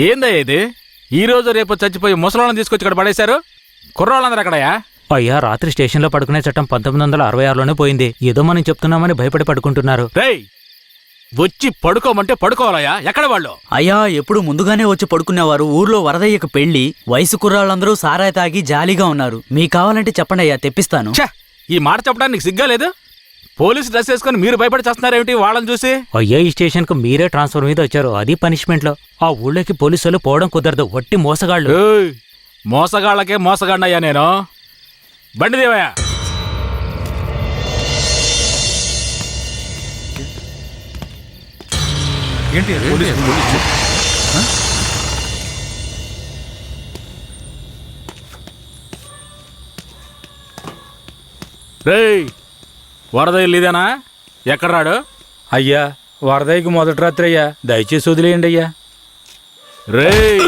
ఏందయ్యా ఇది? ఈ రోజు రేపు చచ్చిపోయి ముసలాళ్ళని తీసుకొచ్చి ఇక్కడ పడేశారు. కుర్రాళ్ళందరూ అక్కడయా? అయ్యా, రాత్రి స్టేషన్లో పడుకునే చట్టం 1966లోనే పోయింది. ఏదో మనం చెప్తున్నామని భయపడి పడుకుంటున్నారు. రేయ్, వచ్చి పడుకోమంటే పడుకోవాలయ్యా. ఎక్కడ వాళ్ళు? అయ్యా, ఎప్పుడు ముందుగానే వచ్చి పడుకునేవారు. ఊర్లో వరదయ్యకు పెళ్లి, వయసు కుర్రాళ్ళందరూ సారాయి తాగి జాలీగా ఉన్నారు. మీకు కావాలంటే చెప్పండి అయ్యా, తెప్పిస్తాను. ఛ, ఈ మాట చెప్పడానికి సిగ్గా లేదు? పోలీసు డ్రెస్ వేసుకుని మీరు భయపడి చేస్తున్నారేమిటి వాళ్ళని చూసి? అయ్యా, ఈ స్టేషన్కు మీరే ట్రాన్స్ఫర్ మీద వచ్చారు, అది పనిష్మెంట్లో. ఆ ఊళ్ళోకి పోలీసులు పోవడం కుదరదు, వట్టి మోసగాళ్ళు. ఏయ్, మోసగాళ్ళకే మోసగాడినయ్యా నేను. బండి దేవయ్యా. ఏంటి రేయ్, వరద ఇల్లుదేనా? ఎక్కడ రాడు? అయ్యా, వరదయ్యకి మొదటి రాత్రి అయ్యా, దయచేసి వదిలేయండి అయ్యా. రేయ్,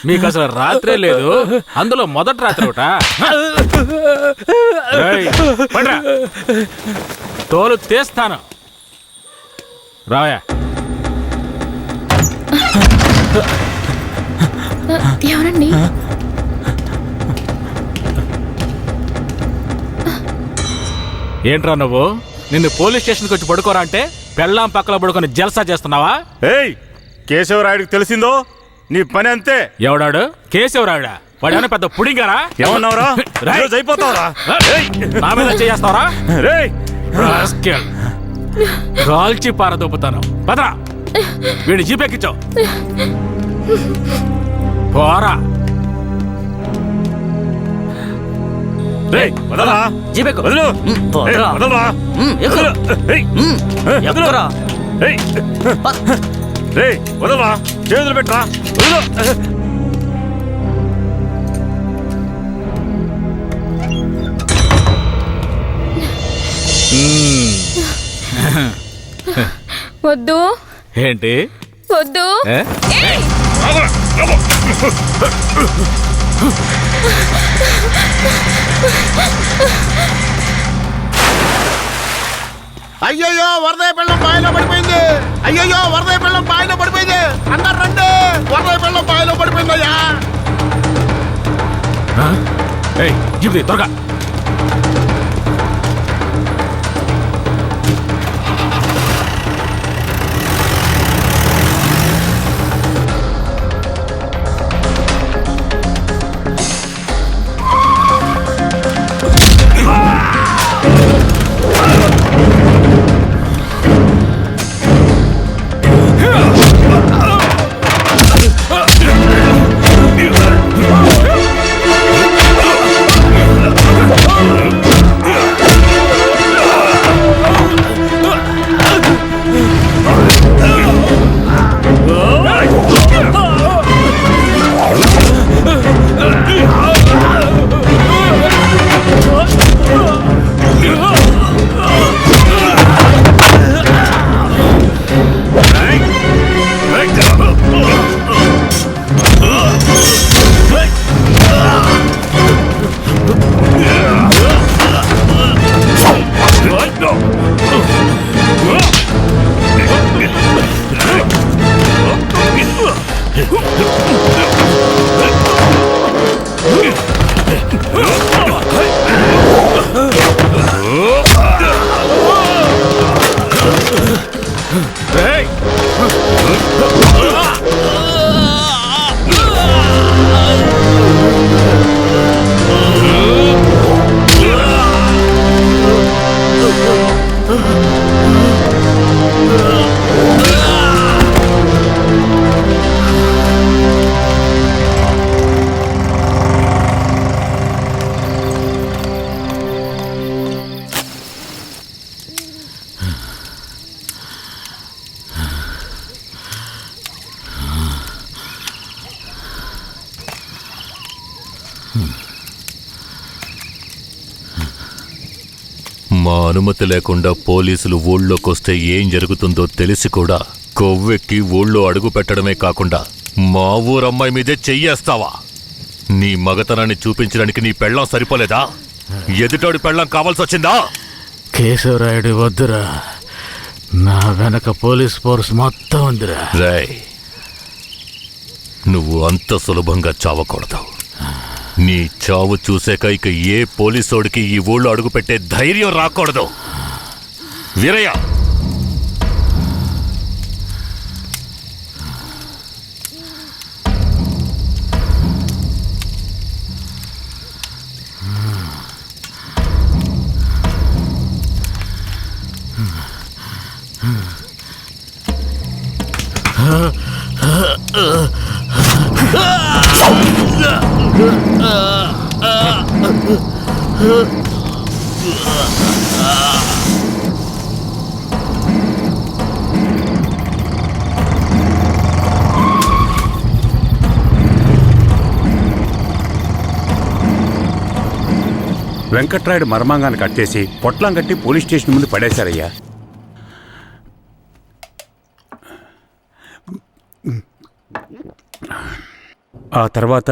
మీకు అసలు రాత్రే లేదు, అందులో మొదటి రాత్రి ఒకట. తోలు తీస్తాను. రావయ్యా. ఎవరండి? ఏంట్రా నువ్వు? నిన్ను పోలీస్ స్టేషన్కి వచ్చి పడుకోరా అంటే పెళ్ళాం పక్కన పడుకొని జల్సా చేస్తున్నావా? ఏయ్, కేశవరాయుడికి తెలిసిందో నీ పని అంతే. ఎవడాడు? కేశవరాయుడా? వాడేమైనా పెద్ద పుడింగారా? ఏమన్నావురా? అయిపోతావురా? నా మీద చేస్తావరా? రేయ్, కాల్చి పారదొప్పుతాను. పదరా, వీడిని జీపెక్కించావు. పోరా. రేయ్, వదలరా. జీపెక్కు. వదలు. పోరా. వదలరా. ఎక్కురా. రేయ్, వదలరా. చేతులు పెట్టరా. వదలు. వద్దు. ఏంటి వద్దు. అయ్యయ్యో, వరదయ్య పెళ్ళం బావిలో పడిపోయింది. అయ్యయ్యో, వరదయ్య పెళ్ళం బావిలో పడిపోయింది. అందరు రండి, వరదయ్య పెళ్ళం బావిలో పడిపోయిందయ్యా. జీప్ త్వరగా. మా అనుమతి లేకుండా పోలీసులు ఊళ్ళోకొస్తే ఏం జరుగుతుందో తెలిసి కూడా కొవ్వెక్కి ఊళ్ళో అడుగు పెట్టడమే కాకుండా మా ఊరమ్మాయి మీదే చెయ్యేస్తావా? నీ మగతనాన్ని చూపించడానికి నీ పెళ్ళం సరిపోలేదా? ఎదుటోడి పెళ్ళం కావాల్సి వచ్చిందా? కేశవరాయుడు వద్దురా, నా వెనక పోలీస్ ఫోర్స్ మొత్తం ఉందిరా. రాయ్, నువ్వు అంత సులభంగా చావకూడదు. నీ చావు చూసాక ఇక ఏ పోలీసోడికి ఈ ఊళ్ళో అడుగుపెట్టే ధైర్యం రాకూడదు. వీరయ్య, వెంకట్రాయుడు మర్మాంగాన్ని కట్టేసి పొట్లం కట్టి పోలీస్ స్టేషన్ ముందు పడేశారయ్యా. ఆ తర్వాత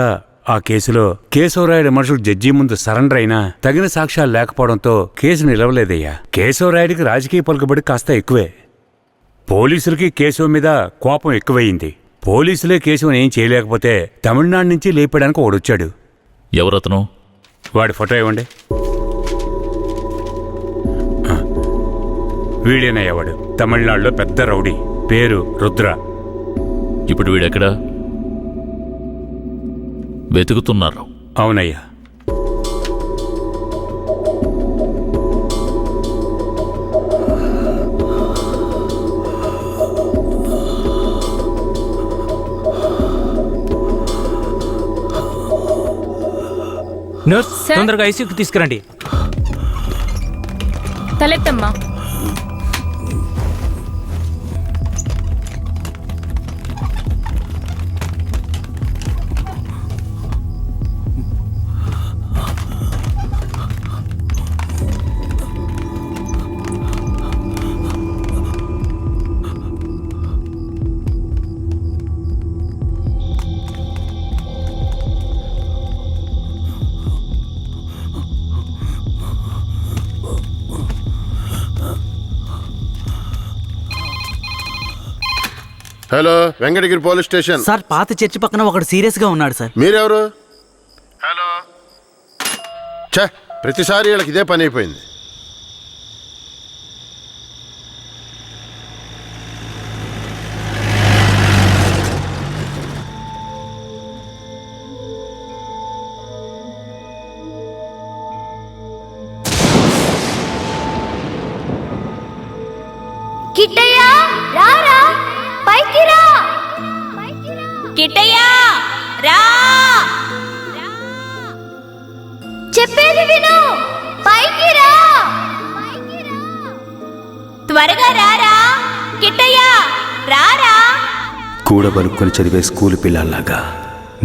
ఆ కేసులో కేశవరాయుడు మనుషులు జడ్జి ముందు సరెండర్ అయినా తగిన సాక్ష్యాలు లేకపోవడంతో కేసు నిలవలేదయ్యా. కేశవరాయుడికి రాజకీయ పలుకుబడి కాస్త ఎక్కువే. పోలీసులకి కేశవ మీద కోపం ఎక్కువయింది. పోలీసులే కేశవని ఏం చేయలేకపోతే తమిళనాడు నుంచి లేపడానికి ఒకడొచ్చాడు. ఎవరతను? వాడి ఫోటో ఇవ్వండి. వీడేనయ్యా వాడు. తమిళనాడులో పెద్ద రౌడీ, పేరు రుద్ర. ఇప్పుడు వీడెక్కడా? వెతుకుతున్నారు. అవునయ్యా. నర్స్, తొందరగా ఐసీయూకి తీసుకురండి. తలెత్తమ్మా. Hello, Venkatagiri police station sir. పాత చర్చి పక్కన ఒకడు సీరియస్ గా ఉన్నాడు సార్. మీరెవరు? హలో. ఛే, ప్రతిసారి వీళ్ళకి ఇదే పని అయిపోయింది. కిట్టయ్య, రారా, పైకి రా. కిట్టయ్య, రా. చెప్పేది విను, పైకి రా. త్వరగా రారా. కిట్టయ్య, రారా. కూడబలుక్కొని చదివే స్కూలు పిల్లల్లాగా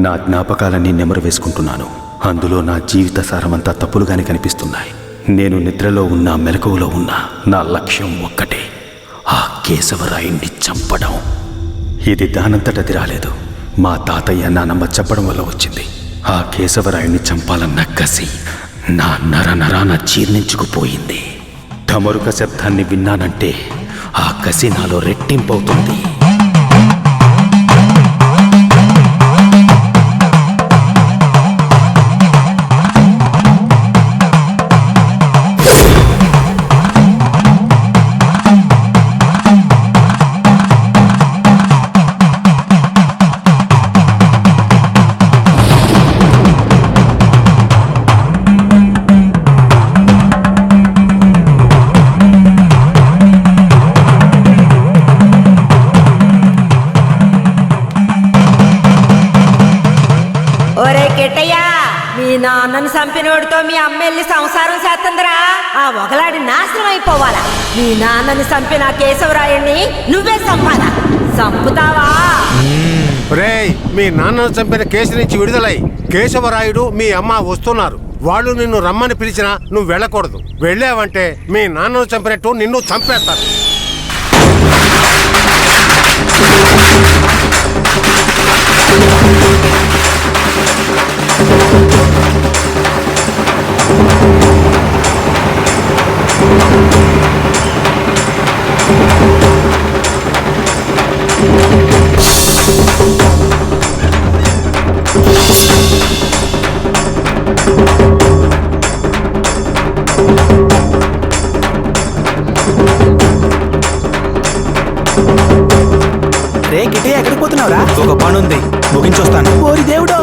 నా జ్ఞాపకాలన్నీ నెమరు వేసుకుంటున్నాను. అందులో నా జీవిత సారమంతా తప్పులుగానే కనిపిస్తున్నాయి. నేను నిద్రలో ఉన్నా మెలకువలో ఉన్నా నా లక్ష్యం ఒక్కటే, ఆ కేశవరాయుణ్ణి చంపడం. ఇది దానంతటది రాలేదు, మా తాతయ్య నానమ్మ చెప్పడం వల్ల వచ్చింది. ఆ కేశవరాయుణ్ణి చంపాలన్న కసి నా నరాన జీర్ణించుకుపోయింది. ఢమరుక శబ్దాన్ని విన్నానంటే ఆ కసి నాలో రెట్టింపవుతుంది. నాన్నని చంపినోడితో మీ అమ్మ వెళ్ళి సంసారం చేస్తుందిరా. ఆ ఒకలాడి నాశనం అయిపోవాలా. మీ నాన్నని చంపిన కేశవరాయుణ్ణి నువ్వే చంపాలా. చంపుతావా? రేయ్, మీ నాన్నను చంపిన కేసు నుంచి విడుదలై కేశవరాయుడు మీ అమ్మ వస్తున్నారు. వాళ్ళు నిన్ను రమ్మని పిలిచినా నువ్వు వెళ్ళకూడదు. వెళ్ళావంటే మీ నాన్నను చంపినట్టు నిన్ను చంపేస్తారు. ఎక్కడున్నావురా? ఒక పని ఉంది, ముగించొస్తాను. ఓరి దేవుడు!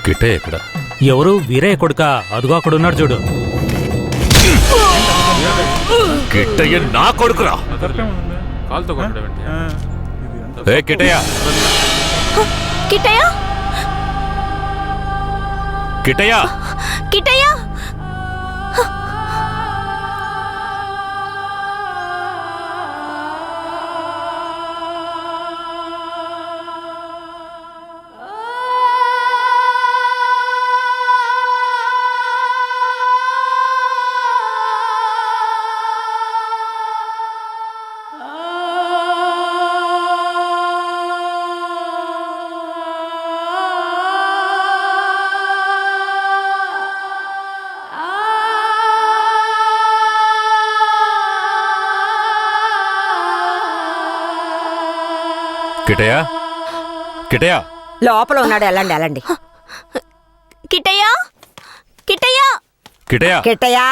కిట్టే ఎక్కడ? ఎవరు? వీరయ్య కొడుక? అదుగో అక్కడున్నాడు చూడు. కిట్టయ్య నా కొడుకురా. కాలుతో కొట్టడం ఏంటి? ఏ కిట్టయ్య, కిట్టయ్య కిట్టయ్య, కిట్టయ్య కిట్టయ్య, కిట్టయ్య. లోపల ఉన్నాడు, వెళ్ళండి వెళ్ళండి. కిట్టయ్య కిట్టయ్య కిట్టయ్య, కిట్టయ్యా,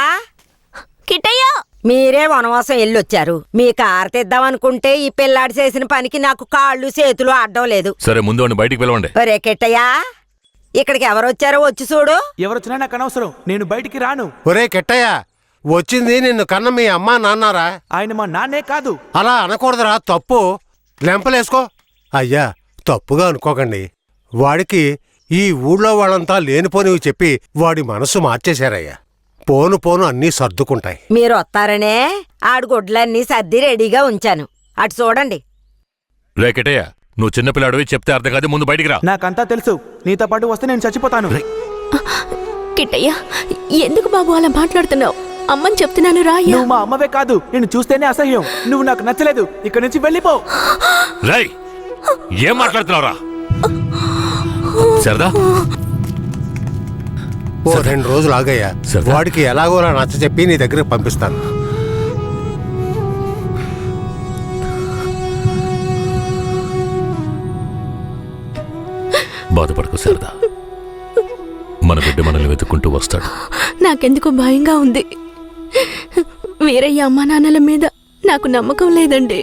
కిట్టయ్య మీరే వనవాసం వెళ్ళొచ్చారు. మీ కారు తెద్దామనుకుంటే ఈ పిల్లాడు చేసిన పనికి నాకు కాళ్ళు చేతులు అడ్డం లేదు. సరే ముందు వాడిని బయటికి పిలవండి. ఒరే కిట్టయ్యా, ఇక్కడికి ఎవరొచ్చారో వచ్చి చూడు. ఎవరొచ్చినా నాకు అనవసరం, నేను బయటికి రాను. ఒరే కెట్టయ్య, వచ్చింది నిన్ను కన్న మీ అమ్మా నాన్నారా? ఆయన మా నాన్నే కాదు. అలా అనకూడదురా, తప్పు. లెంపలేసుకో. అయ్యా, తప్పుగా అనుకోకండి. వాడికి ఈ ఊళ్ళో వాళ్ళంతా లేనిపోనివి చెప్పి వాడి మనసు మార్చేశారయ్యా. పోను పోను అన్నీ సర్దుకుంటాయి. మీరు వస్తారనే ఆడు గుడ్లన్నీ సర్ది రెడీగా ఉంచాను. అటు చూడండి. రే కిట్టయ్య, నువ్వు చిన్నపిల్లాడివి, చెప్తే అర్థం కాదు, ముందు బయటికి రా. నాకంతా తెలుసు, నీతో పాటు వస్తే నేను చచ్చిపోతాను. కిట్టయ్య ఎందుకు బాబు అలా మాట్లాడుతున్నావు? అమ్మని చెప్తున్నాను రా. నువ్వు మా అమ్మవే కాదు, నేను చూస్తేనే అసహ్యం. నువ్వు నాకు నచ్చలేదు, ఇక్కడి నుంచి వెళ్ళిపో. రేయ్, ఏం మాట్లాడుతున్నావురా? సరదా, ఓ 2 రోజులు ఆగయ్యా. వాడికి ఎలాగోలా నచ్చ చెప్పి నీ దగ్గరికి పంపిస్తాను. బాధపడకు సరదా, మన బిడ్డ మనల్ని వెతుక్కుంటూ వస్తాడు. నాకెందుకు భయంగా ఉంది. వీరయ్య అమ్మా నాన్నల మీద నాకు నమ్మకం లేదండి.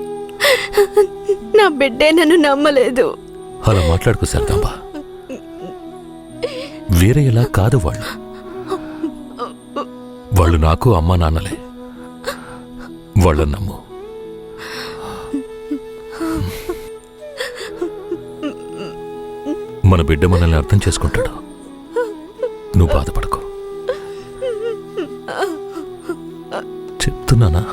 నా బిడ్డే నన్ను నమ్మలేదు. అలా మాట్లాడుకో సరదాంబా, వీరయ్యలా కాదు వాళ్ళు. వాళ్ళు నాకు అమ్మా నాన్నలే, వాళ్ళని నమ్ము. మన బిడ్డ మనల్ని అర్థం చేసుకుంటాడు, నువ్వు బాధపడకు. చెప్తున్నానా?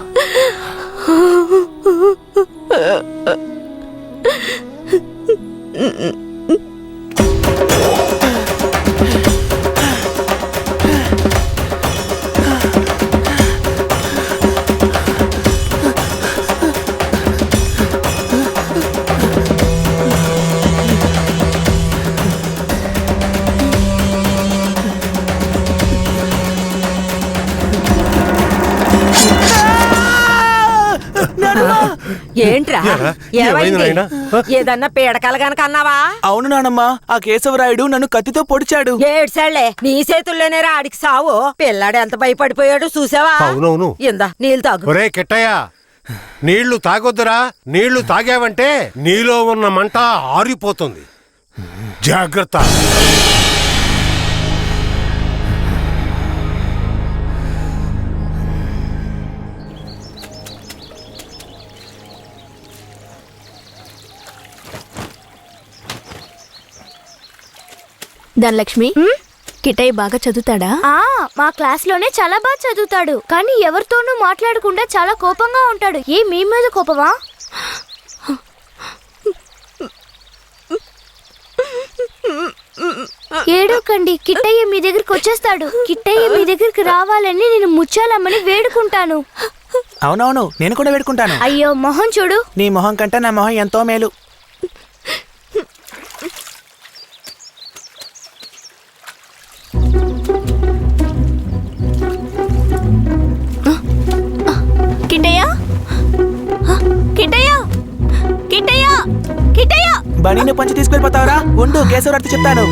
ఏంట్రా, ఏమైంది? ఏదన్నా పీడకలు గనక అన్నావా? అవును నానమ్మా, ఆ కేశవరాయుడు నన్ను కత్తితో పొడిచాడు. ఏడ్చాళ్లే, నీ చేతుల్లోనే ఆడికి సావు. పిల్లాడు ఎంత భయపడిపోయాడు చూసావా? అవునవును. ఇందా నీళ్ళు తాగు. ఒరే కిట్టయ్య, నీళ్లు తాగొద్దురా. నీళ్లు తాగావంటే నీలో ఉన్న మంట ఆరిపోతుంది. జాగ్రత్త. ధనలక్ష్మి, కిట్టయ్య బాగా చదువుతాడా? మా క్లాస్ లోనే చాలా బాగా చదువుతాడు, కానీ ఎవరితోనూ మాట్లాడకుండా చాలా కోపంగా ఉంటాడు. మీ మీద కోపమా? ఏడవకండి, కిట్టయ్య మీ దగ్గరికి వచ్చేస్తాడు. కిట్టయ్య మీ దగ్గరికి రావాలని నేను ముచ్చాలమ్మని వేడుకుంటాను. అవునవును, నేను కూడా వేడుకుంటాను. అయ్యో మొహం చూడు. నీ మొహం కంటే నా మొహం ఎంతో మేలు. కిట్టయ్య, కిట్టయ్య, కిట్టయ్య, కిట్టయ్య. బనీని పంచి తీసుకెళ్ళిపోతావరా? ఉండు, కేశవరాడితో చెప్తాను.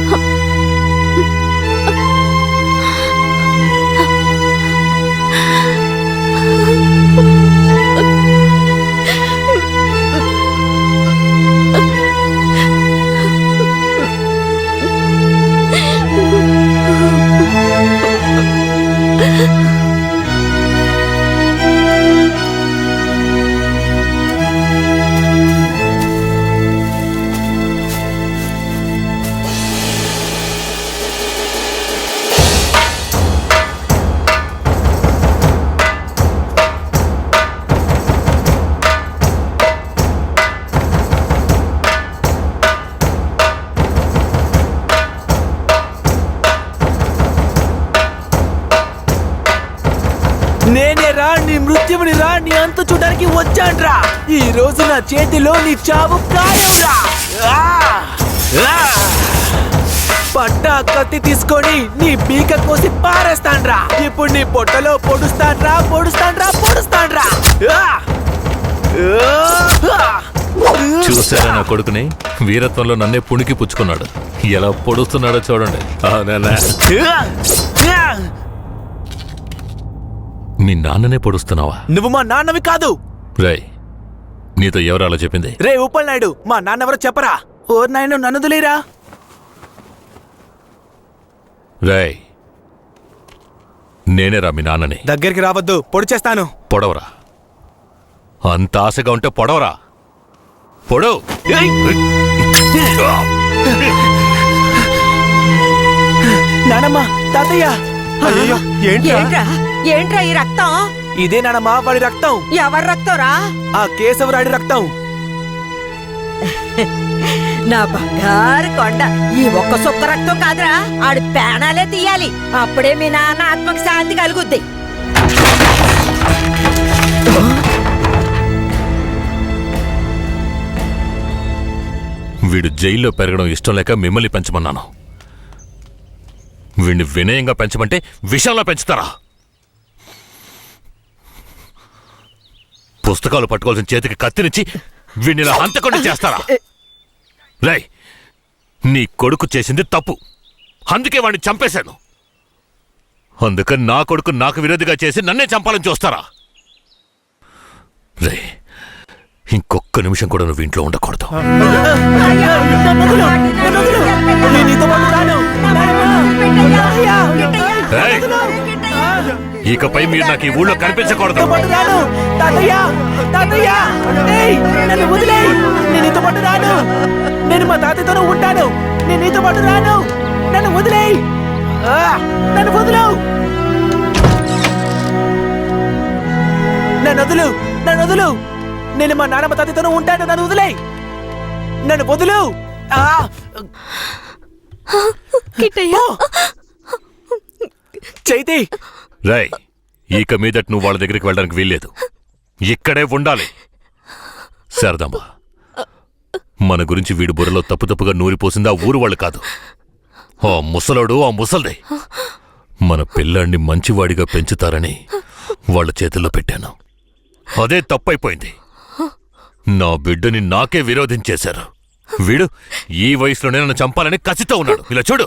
నేనే రా, నీ మృత్యువుని రా, నీ అంతు చూడడానికి వచ్చాన్రా. ఈ రోజు నా చేతిలో నీ చావు ఖాయంరా. పట్టా కత్తి తీసుకొని నీ పీక కోసి పారేస్తాన్రా. ఇప్పుడు నీ పొట్టలో పొడుస్తాన్రా, పొడుస్తాన్రా, పొడుస్తాన్రా. చూసారా నా కొడుకుని? వీరత్వంలో నన్నే పుణికి పుచ్చుకున్నాడు. ఎలా పొడుస్తున్నాడో చూడండి. మీ నాన్ననే పొడుస్తున్నావా? నువ్వు మా నాన్నవి కాదు. రేయ్, నీతో ఎవరు అలా చెప్పింది? రే ఉప్పల్ నాయుడు, మా నాన్నెవరో చెప్పరా? ఓ నాయన, నన్ను దులేరా. రేయ్, నేనేరా మీ నాన్నని. దగ్గరికి రావద్దు, పొడి చేస్తాను. పొడవరా. అంత ఆశగా ఉంటే పొడవరా. పొడవు. నానమ్మ, తాతయ్య. అయ్యో, ఏంట్రా ఏంట్రా ఈ రక్తం? ఇదే నానమ్మ, వాడి రక్తం. ఎవరి రక్తంరా? ఆ కేశవరాడి రక్తం. నా బంగారు కొండ, ఈ ఒక్క సుక్క రక్తం కాదురా, ఆడి ప్రాణాలే తీయాలి. అప్పుడే మీ నాన్న ఆత్మకి శాంతి కలుగుద్ది. వీడు జైల్లో పెరగడం ఇష్టం లేక మిమ్మల్ని పెంచమన్నాను. వీడిని వినయంగా పెంచమంటే విషంలో పెంచుతారా? పుస్తకాలు పట్టుకోవాల్సిన చేతికి కత్తినిచ్చి వీడిని ఇలా హంతకుండా చేస్తారా? రేయ్, నీ కొడుకు చేసింది తప్పు, అందుకే వాడిని చంపేశాను. అందుకని నా కొడుకు నాకు విరోధిగా చేసి నన్నే చంపాలని చూస్తారా? రే, ఇంకొక్క నిమిషం కూడా నువ్వు ఇంట్లో ఉండకూడదు. ఇకపై మీరు నాకు ఈ ఊళ్ళో కనిపించకూడదు. నేను మా తాతయ్యతోనే ఉంటాను. నేను నీతో పాటు రాను. నన్ను వదిలేయ్. నన్ను వదులు. నన్ను వదులు. నన్ను వదులు. నేను మా నాన్నమ్మ తాతయ్యతోనే ఉంటాను. నన్ను వదిలేయ్. నన్ను వదులు. చైతి. రేయ్, ఇక మీదట నువ్వు వాళ్ళ దగ్గరికి వెళ్ళడానికి వీల్లేదు. ఇక్కడే ఉండాలి. శారదమ్మ, మన గురించి వీడి బుర్రలో తప్పుగా నూరిపోసింది ఆ ఊరు వాళ్ళు కాదు, ఆ ముసలోడు, ఆ ముసల్దే. మన పిల్లాన్ని మంచివాడిగా పెంచుతారని వాళ్ళ చేతుల్లో పెట్టాను. అదే తప్పైపోయింది. నా బిడ్డని నాకే విరోధించేశారు. వీడు ఈ వయసులోనే నన్ను చంపాలని కసితో ఉన్నాడు. ఇలా చూడు.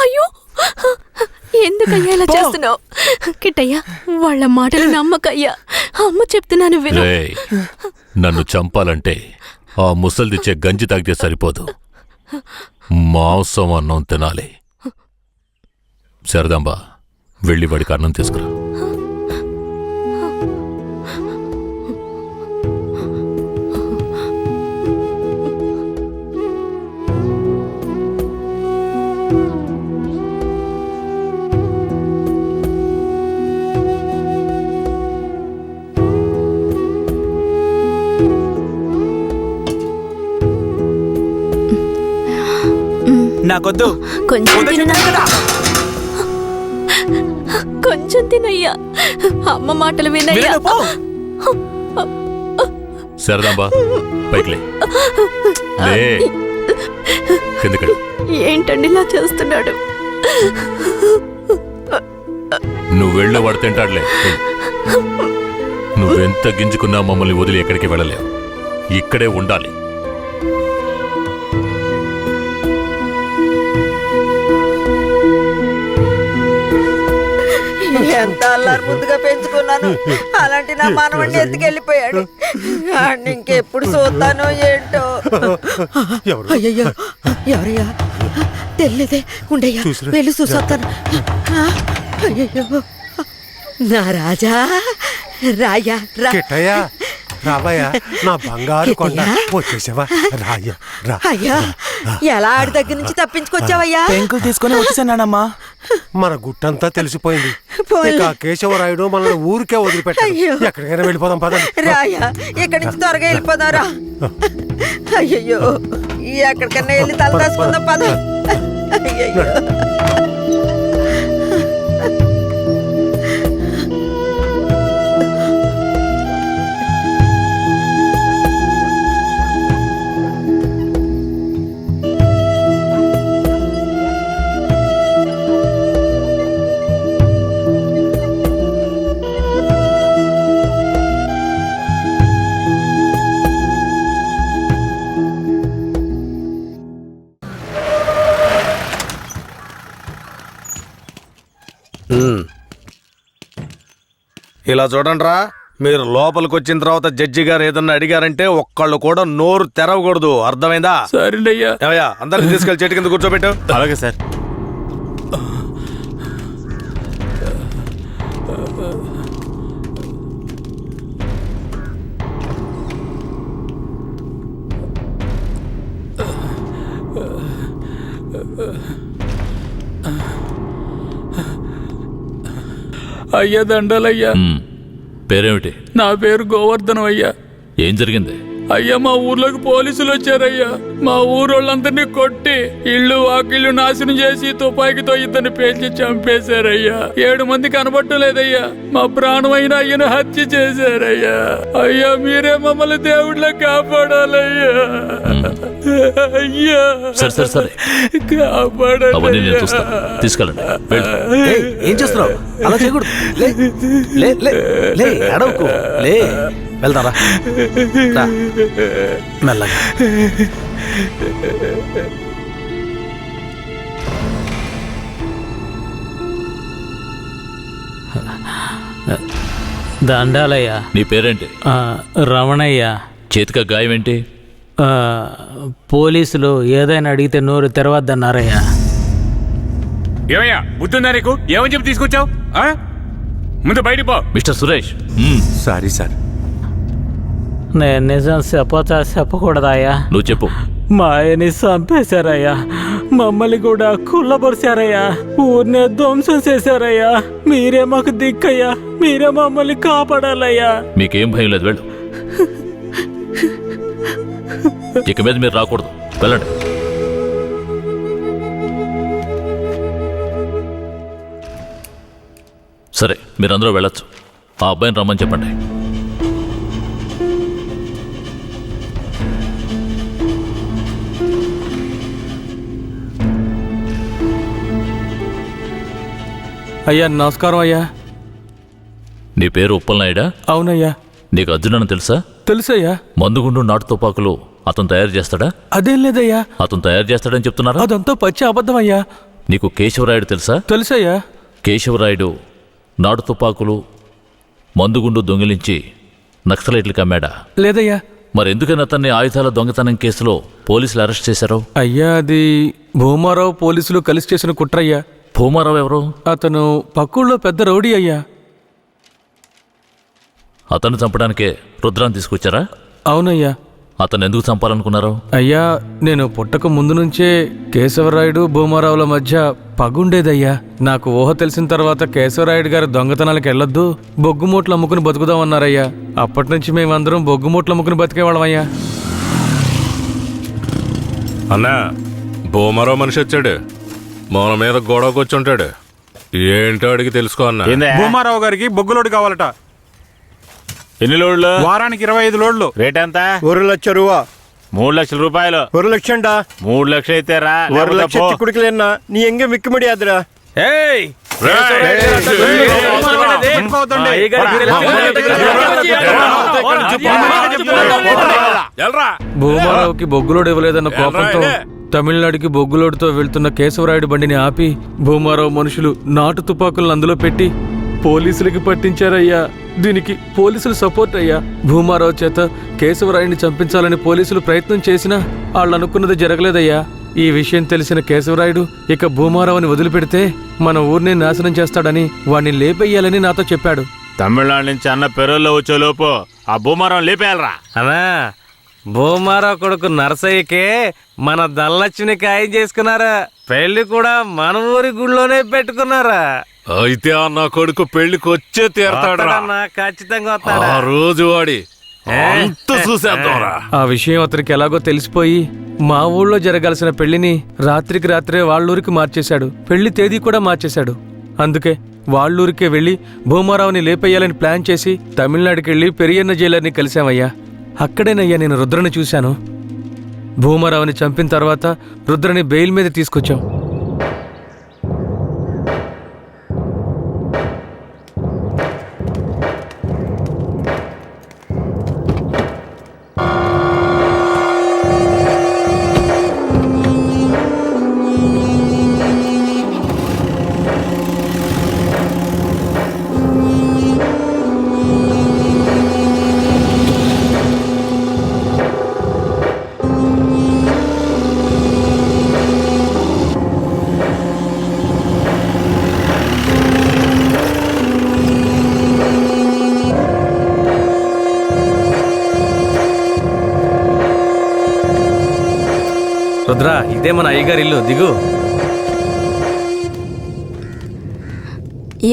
అయ్యో, ఎందుకయ్యా ఇలా చేస్తున్నావు? కిట్టయ్యా, వాళ్ళ మాటలు నమ్మకయ్యా. అమ్మ చెప్తున్నాను విను. రేయ్, నన్ను చంపాలంటే ఆ ముసల్దిచ్చే గంజి తాగితే సరిపోదు, మాంసం అన్నం తినాలి. శారదాంబ, వెళ్ళి వాడికి అన్నం తీసుకురా. నాకొద్దు. కొంచెం వద్దని తిను చెప్పాను కదా. కొంచెం తినయ్యా. అమ్మ మాటలు వినయ్యా. వినను, పో. సరదాంబా పైకి లే. లే కిందకి. ఏంటండి ఇలా చేస్తున్నాడు? నువ్వు వెళ్ళు, వాడు తింటాడులే. నువ్వెంత గింజుకున్నా మమ్మల్ని వదిలి ఎక్కడికి వెళ్ళలేవు. ఇక్కడే ఉండాలి. ఎంత అల్లారు ముద్దుగా పెంచుకున్నాను, అలాంటి నా మనవడిని ఎత్తుకెళ్ళిపోయాడు. వాడిని ఇంకెప్పుడు చూస్తానో ఏంటో. అయ్యయ్యో, ఎవరయ్యా? తెలియదే. ఉండయ్యా, వెళ్ళి చూసొస్తాను. అయ్యయ్యో, నా రాజా, రాయా రా. కిట్టయ్యా, రావయ్యా, నా బంగారు కొండ. వచ్చేసావా? రాయ్యా, రా. అయ్యా, ఎలా ఆడి దగ్గర నుంచి తప్పించుకొచ్చావయ్యా? పెంకులు తీసుకొని వచ్చేసానమ్మా. మన గుట్టంతా తెలిసిపోయింది. పోన్లే. ఇక కేశవరాయుడు మనల్ని ఊరికే వదిలిపెట్టాడు. అయ్యో. ఎక్కడికైనా వెళ్ళిపోదాం పదండి. రాయా, ఇక్కడి నుంచి త్వరగా వెళ్ళిపోదారా. అయ్యయ్యో, ఎక్కడికన్నా వెళ్ళి తల దాచుకుందాం పద. అయ్యయ్యో. ఇలా చూడండిరా, మీరు లోపలికి వచ్చిన తర్వాత జడ్జి గారు ఏదన్నా అడిగారంటే ఒక్కళ్ళు కూడా నోరు తెరవకూడదు. అర్థమైందా? సరేనయ్యా. ఏమయ్యా, అందరిని తీసుకెళ్లి చెట్టు కింద కూర్చోబెట్టు. అలాగే సార్. అయ్యా దండాలయ్యా. పేరేమిటి? నా పేరు గోవర్ధనం అయ్యా. ఏం జరిగింది? అయ్యా, మా ఊర్లోకి పోలీసులు వచ్చారయ్యా. మా ఊరోళ్ళందరినీ కొట్టి ఇళ్ళు వాకిళ్ళు నాశనం చేసి తుపాకీతో ఇద్దరిని పేల్చి చంపేశారయ్యా. 7 మంది కనబట్టలేదయ్యా. మా ప్రాణమైన అయ్యను హత్య చేశారయ్యా. అయ్యా, మీరే మమ్మల్ని దేవుళ్ళ కాపాడాలయ్యా. అయ్యా, సరే సరే సరే, అవన్నీ నేను చూస్తాను. తీసుకెళ్ళండి. ఏం చేస్తున్నావు? అలా చేయకూడదు. లే, లే, లే, లే, అడవుకు. లే, వెళ్దారా. మెల్లగా. దండాలయ్యా. నీ పేరేంటి? రమణయ్య. చేతిక గాయం ఏంటి? పోలీసులు ఏదైనా అడిగితే నోరు తెరవద్దన్నారయ్యా. ఏమయ్యా, బుద్ధుందా నీకు? ఏమని చెప్పి తీసుకొచ్చావు? ముందు బయటికి పో. మిస్టర్ సురేష్. Sorry sir. నేను నిజం చెప్పొచ్చా చెప్పకూడదాయా? నువ్వు చెప్పు. మా ఆయన్ని చంపేశారయ్యా. మమ్మల్ని కూడా కుళ్ళబరిచారయ్యా. ఊరినే ధ్వంసం చేశారయ్యా. మీరే మాకు దిక్కయ్యా. మీరే మమ్మల్ని కాపాడాలయ్యా. మీకేం భయం లేదు, వెళ్ళు. ఇక మీద మీరు రాకూడదు, వెళ్ళండి. సరే, మీరందరూ వెళ్ళొచ్చు. ఆ అబ్బాయిని రమ్మని చెప్పండి. అయ్యా, నమస్కారం అయ్యా. నీ పేరు ఉప్పలనాయుడా? అవునయ్యా. నీకు అర్జునని తెలుసా? తెలుసయ్యా. మందుగుండు నాటు తుపాకులు అతను తయారు చేస్తాడా? అదేం లేదయ్యా. అతను తయారు చేస్తాడని చెప్తున్నారా? అదంతా పచ్చి అబద్ధం అయ్యా. నీకు కేశవరాయుడు తెలుసా? తెలుసయ్యా. కేశవరాయుడు నాటు తుపాకులు మందుగుండు దొంగిలించి నక్సలైట్లకు అమ్మాడా? లేదయ్యా. మరెందుకని అతన్ని ఆయుధాల దొంగతనం కేసులో పోలీసులు అరెస్ట్ చేశారు? అయ్యా, అది భూమారావు పోలీసులు కలిసి చేసిన కుట్రయ్యా. భూమారావు ఎవరు? అతను పక్కూళ్ళో పెద్ద రౌడీ అయ్యా. అతన్ని చంపడానికే రుద్రాన్ని తీసుకొచ్చారా? అవునయ్యా. అతను ఎందుకు చంపాలనుకున్నారు? అయ్యా, నేను పుట్టక ముందు నుంచే కేశవరాయుడు భూమారావుల మధ్య పగుండేదయ్యా. నాకు ఊహ తెలిసిన తర్వాత కేశవరాయుడు గారు దొంగతనాలకు వెళ్ళొద్దు, బొగ్గుమూట్లు అమ్ముకుని బతుకుదామన్నారయ్యా. అప్పటి నుంచి మేమందరం బొగ్గుమూట్లు అమ్ముకుని బతికేవాళ్ళమయ్యా. అన్నా, బోమరో మనిషి వచ్చాడు, మన మీద గొడవకొచ్చుంటాడు. ఏంటో అడిగి తెలుసుకో అన్న. భూమారావు గారికి బొగ్గులోడు కావాలట. ఎన్ని లోడ్లు? వారానికి 25 లోడ్లు. రేట్ ఎంత? 1 లక్ష రూపా. 3 లక్షల రూపాయలు. 1 లక్షండా? 3 లక్షలు అయితే రా. 1 లక్ష చిక్కుడుకులేనా నీ ఎంగే మిక్కి ముడియాదురా. భూమారావుకి బొగ్గులోడు ఇవ్వలేదన్న కోపంతో తమిళనాడుకి బొగ్గులోడుతో వెళ్తున్న కేశవరాయుడు బండిని ఆపి భూమారావు మనుషులు నాటు తుపాకులను అందులో పెట్టి పోలీసులకి పట్టించారయ్యా. దీనికి పోలీసులు సపోర్ట్ అయ్యా. భూమారావు చేత కేశవరాయుడిని చంపించాలని పోలీసులు ప్రయత్నం చేసినా వాళ్ళు అనుకున్నది జరగలేదయ్యా. ఈ విషయం తెలిసిన కేశవరాయుడు ఇక భూమారావుని వదిలిపెడితే మన ఊరిని నాశనం చేస్తాడని వాణ్ణి లేపేయాలని నాతో చెప్పాడు. తమిళనాడు నుంచి అన్న పెరోల్లో వచ్చే లోపు ఆ భూమారం లేపేయాలరా. అనా భూమారావు కొడుకు నరసయ్యకే మన ధనలక్ష్మిని ఖాయం చేసుకున్నారా. పెళ్లి కూడా మన ఊరి గుళ్ళోనే పెట్టుకున్నారా. అయితే ఆ నా కొడుకు పెళ్లికి వచ్చే తీరతాడా? ఖచ్చితంగా ఆ రోజు వాడి అంత చూసేద్దాంరా. ఆ విషయం అతనికి ఎలాగో తెలిసిపోయి మా ఊళ్ళో జరగాల్సిన పెళ్లిని రాత్రికి రాత్రే వాళ్ళూరికి మార్చేశాడు. పెళ్లి తేదీ కూడా మార్చేశాడు. అందుకే వాళ్ళూరికే వెళ్లి భూమారావుని లేపేయాలని ప్లాన్ చేసి తమిళనాడుకి వెళ్లి పెరియన్న జైలర్ని కలిశామయ్యా. అక్కడేనయ్యా నేను రుద్రని చూశాను. భూమారావుని చంపిన తర్వాత రుద్రని బెయిల్ మీద తీసుకొచ్చాం. రుద్ర, ఇదే మన అయ్యగారి ఇల్లు, దిగు.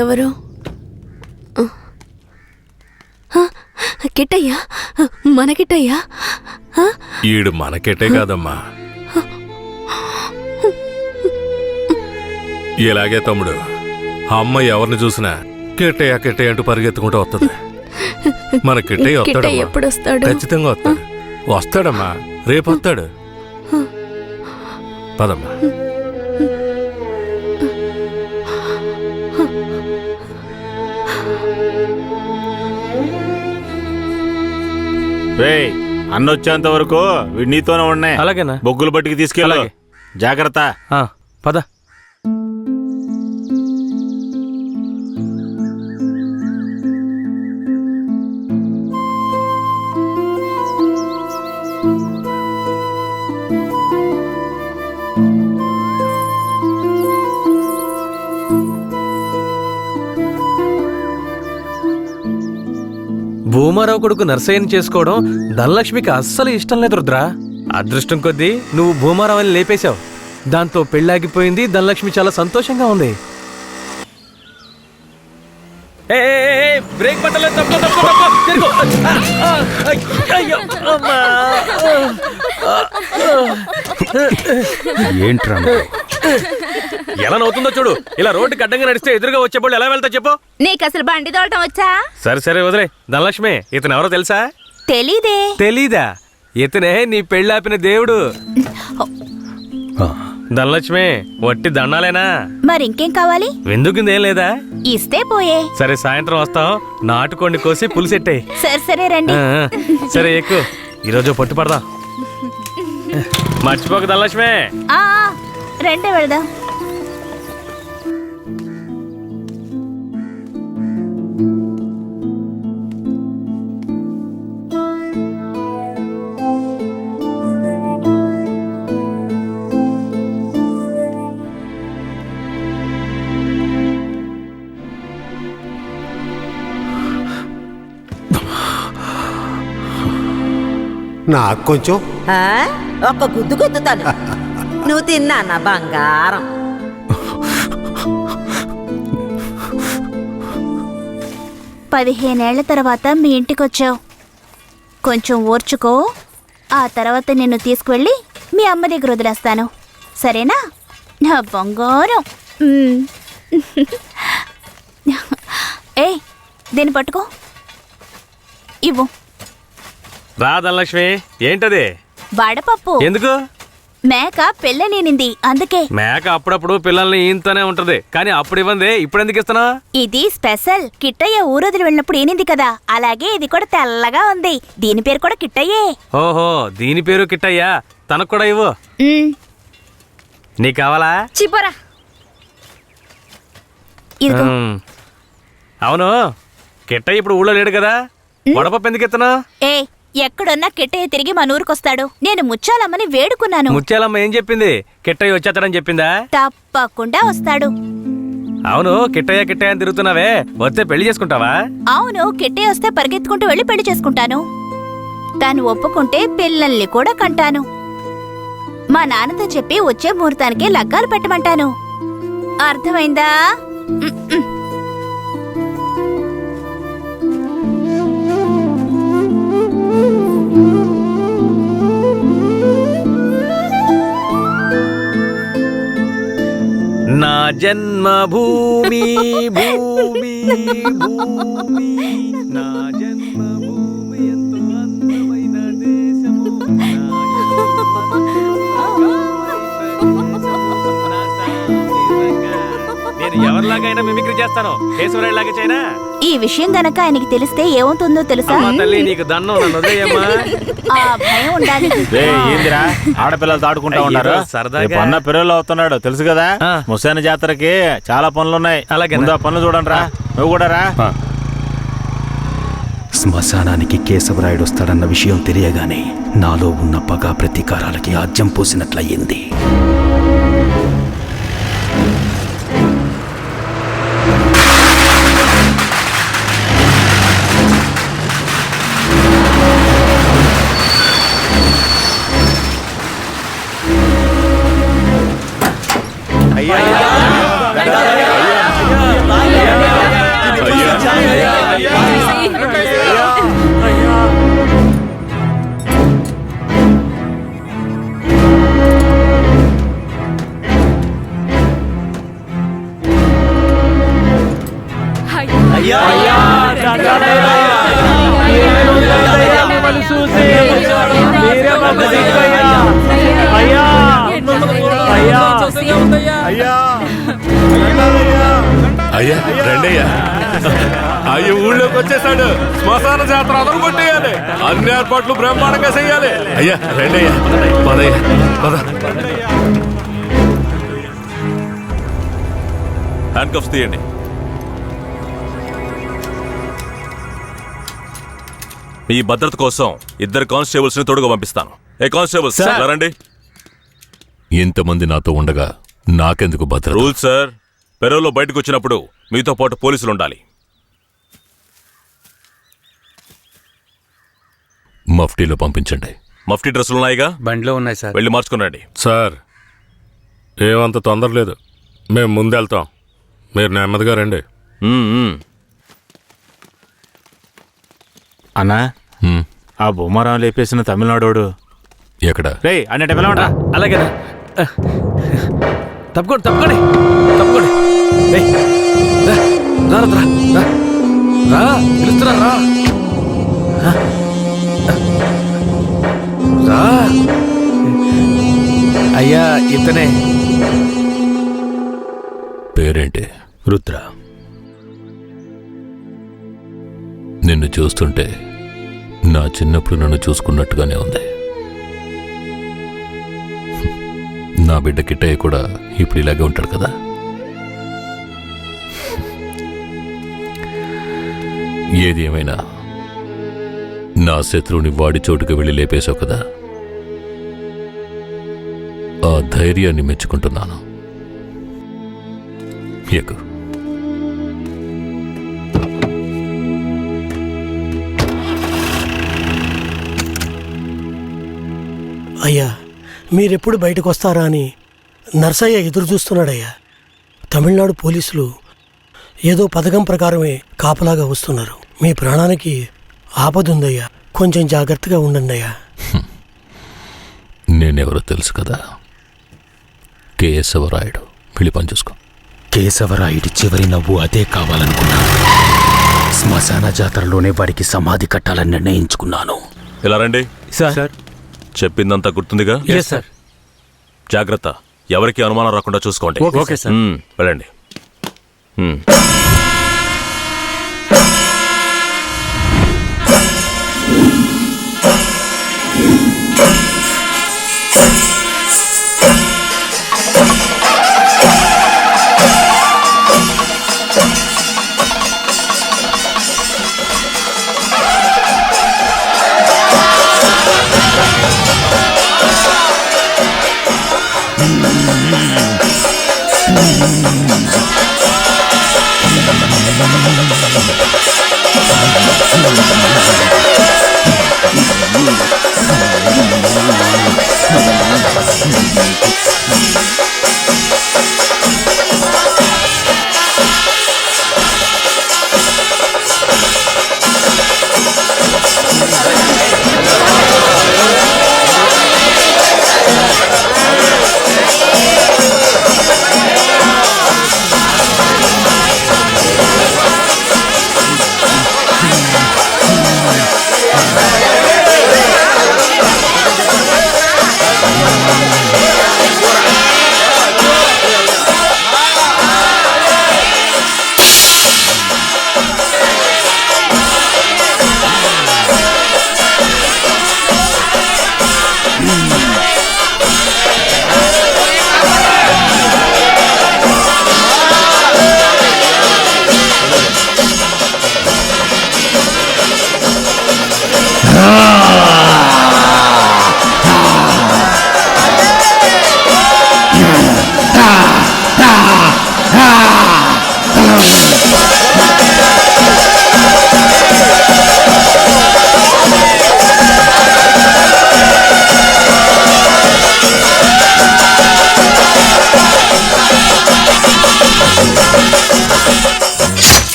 ఎవరు? కిట్టయ్యా, మన కిట్టయ్యా. ఈడు మనకెట్టే కాదమ్మా. ఇలాగే తమ్ముడు, అమ్మ ఎవరిని చూసినా కిట్టయ్య కిట్టయ్య అంటూ పరిగెత్తుకుంటూ వస్తుంది. మన కిట్టయ్య వస్తాడు, ఎప్పుడు వస్తాడు? ఖచ్చితంగా వస్తాడు. వస్తాడమ్మా, రేపు వస్తాడు. పదమ్మా. రేయ్, అన్న వచ్చేంత వరకు వీడు నీతోనే ఉన్నాయి. అలాగేనా? బొగ్గులు బట్టికి తీసుకెళ్ళు. జాగ్రత్త. పద. భూమారావు కొడుకు నర్సయ్యని చేసుకోవడం ధనలక్ష్మికి అస్సలు ఇష్టం లేదు రుద్ర. అదృష్టం కొద్దీ నువ్వు భూమారావుని లేపేశావు. దాంతో పెళ్ళాగిపోయింది. ధనలక్ష్మి చాలా సంతోషంగా ఉంది. బ్రేక్ పట్టలేదు, తప్పు తప్పు తప్పు, తిరుగు. ఏంట్రా ఎలా నవ్వుతుందో చూడు. ఇలా రోడ్డుకి అడ్డంగా నడిస్తే ఎదురుగా వచ్చే వాళ్ళు ఎలా వెళ్తా చెప్పు. నీకు అసలు బండి తోలటం వచ్చా? సరే సరే వదిలే. ధనలక్ష్మి, ఇతను ఎవరో తెలుసా? తెలీదే. తెలీదా? ఇతనే నీ పెళ్ళాపిన దేవుడు. ధనలక్ష్మి, వట్టి దండాలేనా? మరి ఇంకేం కావాలి? వెందుకుందేం లేదా? ఇస్తే పోయే. సరే, సాయంత్రం వస్తాం. నాటుకోండి కోసి పులిసెట్టాయి. సరే సరే రండి. సరే ఎక్కువ. ఈరోజు పట్టు పడదాం. మర్చిపోక ధనలక్ష్మి. రండి వెళదాం. నాకు కొంచెం ఒక్క గుద్దు గుద్దుతాను. నువ్వు తిన్నా నా బంగారం. పదిహేనేళ్ల తర్వాత మీ ఇంటికొచ్చావు. కొంచెం ఓర్చుకో. ఆ తర్వాత నిన్ను తీసుకువెళ్ళి మీ అమ్మ దగ్గర వదిలేస్తాను. సరేనా నా బంగారం. ఏ దీన్ని పట్టుకో, ఇవ్వు. రాధలక్ష్మి ఏంటది? వడపప్పు. ఎందుకు? మేక పెళ్ళనేనింది అందుకే. మేక అప్పుడప్పుడు పిల్లల్ని ఈయంతోనే ఉంటది, కానీ అప్పుడు ఇవ్వండి, ఇప్పుడు ఎందుకు ఇస్తున్నా? ఇది స్పెషల్. కిట్టయ్య ఊరొదిలి వెళ్ళినప్పుడు ఏనింది కదా, అలాగే ఇది కూడా తెల్లగా ఉంది. దీని పేరు కూడా కిట్టయ్యే. ఓహో, దీని పేరు కిట్టయ్యా. తనకు కూడా ఇవ్వు. నీకు కావాలా? చిపోరా. అవును, కిట్టయ్య ఇప్పుడు ఊళ్ళో లేడు కదా, వడపప్పు ఎందుకు ఇస్తున్నా? ఏ ఎక్కడున్నా కిట్టయ్య తిరిగి మన ఊరికొస్తాడు. నేను ముచ్చాలమ్మని వేడుకున్నాను. ముత్యాలమ్మ ఏం చెప్పింది? కిట్టయ్య వచ్చేస్తాడని చెప్పిందా? తప్పకుండా వస్తాడు. అవును, కిట్టయ్య కిట్టయ్య అని తిరుగుతున్నావే, వస్తే పెళ్లి చేసుకుంటావా? అవును, కిట్టయ్య వస్తే పరిగెత్తుకుంటూ వెళ్ళి పెళ్లి చేసుకుంటాను. తను ఒప్పుకుంటే పిల్లల్ని కూడా కంటాను. మా నాన్నతో చెప్పి వచ్చే ముహూర్తానికి లగ్గాలు పెట్టమంటాను. అర్థమైందా? నా జన్మభూమి భూమి భూమి నా జన్మభూమి ఎంతో అందమైన దేశము. నేను ఎవరిలాగైనా మిమిక్రీ చేస్తాను, కేశవరాయుడిలాగా చేయనా? ఈ విషయం గనక ఆయనకి తెలిస్తే ఏమవుతుందో తెలుసా? తల్లి నీకు దన్నం, నన్ను వదిలేయమ్మా. ఆ భయం ఉండాలి. ఏందిరా ఆడపిల్లలు తాడుకుంటా ఉన్నారు? సరదాగా అన్న పిల్లలు అవుతున్నాడు తెలుసు కదా. ముసాని జాతరకి చాలా పనులున్నాయి. ముందు ఆ పనులు చూడండి రా. నువ్వు కూడా రా. శ్మశానానికి కేశవరాయుడు వస్తాడన్న విషయం తెలియగానే నాలో ఉన్న పగ ప్రతీకారాలకి ఆజ్యం పోసినట్లయింది. అయ్యా రండయ్యా. అయ్యో ఊళ్ళోకి వచ్చేసాడు. శ్మశాన జాతర అదలు కొట్టేయాలి. అన్ని ఏర్పాట్లు బ్రహ్మాండంగా చెయ్యాలి. అయ్యా రండయ్యా, పదయ్యా పద. హ్యాండ్ కప్స్ తీయండి. మీ భద్రత కోసం 2 కానిస్టేబుల్స్ ని తోడుగా పంపిస్తాను. ఏ కానిస్టేబుల్స్ రండి. ఇంతమంది నాతో ఉండగా నాకెందుకు భద్రత? రూల్ సార్, పెరోలో బయటకు వచ్చినప్పుడు మీతో పాటు పోలీసులు ఉండాలి. మఫ్టీలో పంపించండి. మఫ్టీ డ్రెస్సులున్నాయిగా? బండిలో ఉన్నాయి సార్. వెళ్ళి మార్చుకునండి. సార్ ఏమంత తొందర లేదు, మేము ముందెళ్తాం, మీరు నెమ్మదిగా రండి. అన్నా, ఆ బొమ్మరావు లేపేసిన తమిళనాడోడు ఎక్కడ? రే అన్నట్టు పిలవడా? అలాగే తప్పుకోండి తప్పుకోండి తప్పుకోండి. పిలుస్తున్నా రా. అయ్యా ఇతనే. పేరేంటి? రుద్ర. నిన్ను చూస్తుంటే నా చిన్నప్పుడు నన్ను చూసుకున్నట్టుగానే ఉంది. నా బిడ్డ కిట్టయ్య కూడా ఇప్పుడు ఇలాగే ఉంటాడు కదా. ఏది ఏమైనా నా శత్రువుని వాడి చోటుకు వెళ్ళి లేపేశావు కదా, ఆ ధైర్యాన్ని మెచ్చుకుంటున్నాను. ఎక్కు. అయ్యా, మీరెప్పుడు బయటకు వస్తారా అని నర్సయ్య ఎదురు చూస్తున్నాడయ్యా. తమిళనాడు పోలీసులు ఏదో పథకం ప్రకారమే కాపలాగా వస్తున్నారు. మీ ప్రాణానికి ఆపదుందయ్యా, కొంచెం జాగ్రత్తగా ఉండండి అయ్యా. నేనెవరో తెలుసు కదా. కేశవరాయుడు వెళ్ళి పని చూసుకో. కేశవరాయుడి చివరి నవ్వు అదే కావాలనుకున్నాను. శ్మశాన జాతరలోనే వాడికి సమాధి కట్టాలని నిర్ణయించుకున్నాను. ఇలా రండి. సార్. చెప్పిందంతా గుర్తుందిగా? సార్. జాగ్రత్త, ఎవరికి అనుమానం రాకుండా చూసుకోండి. Okay sir. వెళ్ళండి.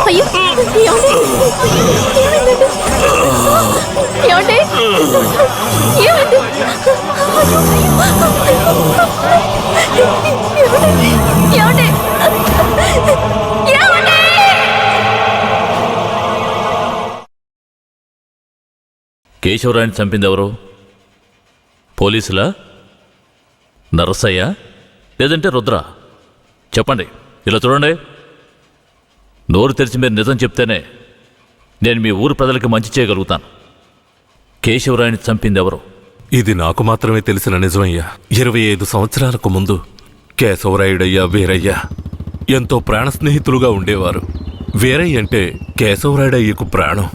అయ్యో ఏమండి ఏమండి ఏమండి ఏమండి కేశవరాయుని చంపింది ఎవరు? పోలీసులా? నరసయ్య? లేదంటే రుద్ర? చెప్పండి. ఇలా చూడండి, నోరు తెరిచి మీరు నిజం చెప్తేనే నేను మీ ఊరు ప్రజలకి మంచి చేయగలుగుతాను. కేశవరాయుని చంపింది ఎవరు? ఇది నాకు మాత్రమే తెలిసిన నిజమయ్యా. 25 సంవత్సరాలకు ముందు కేశవరాయుడయ్యా వీరయ్య ఎంతో ప్రాణ స్నేహితులుగా ఉండేవారు. వీరయ్య అంటే కేశవరాయుడయ్యకు ప్రాణం.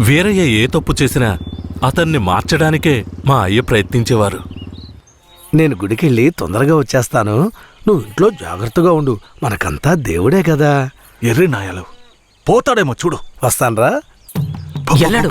వీరయ్య ఏ తప్పు చేసినా అతన్ని మార్చడానికే మా అయ్య ప్రయత్నించేవారు. నేను గుడికెళ్ళి తొందరగా వచ్చేస్తాను. నువ్వు ఇంట్లో జాగ్రత్తగా ఉండు. మనకంతా దేవుడే కదా. ఎర్రి నాయలు పోతాడేమో చూడు. వస్తాన్రా. ఎల్లాడు.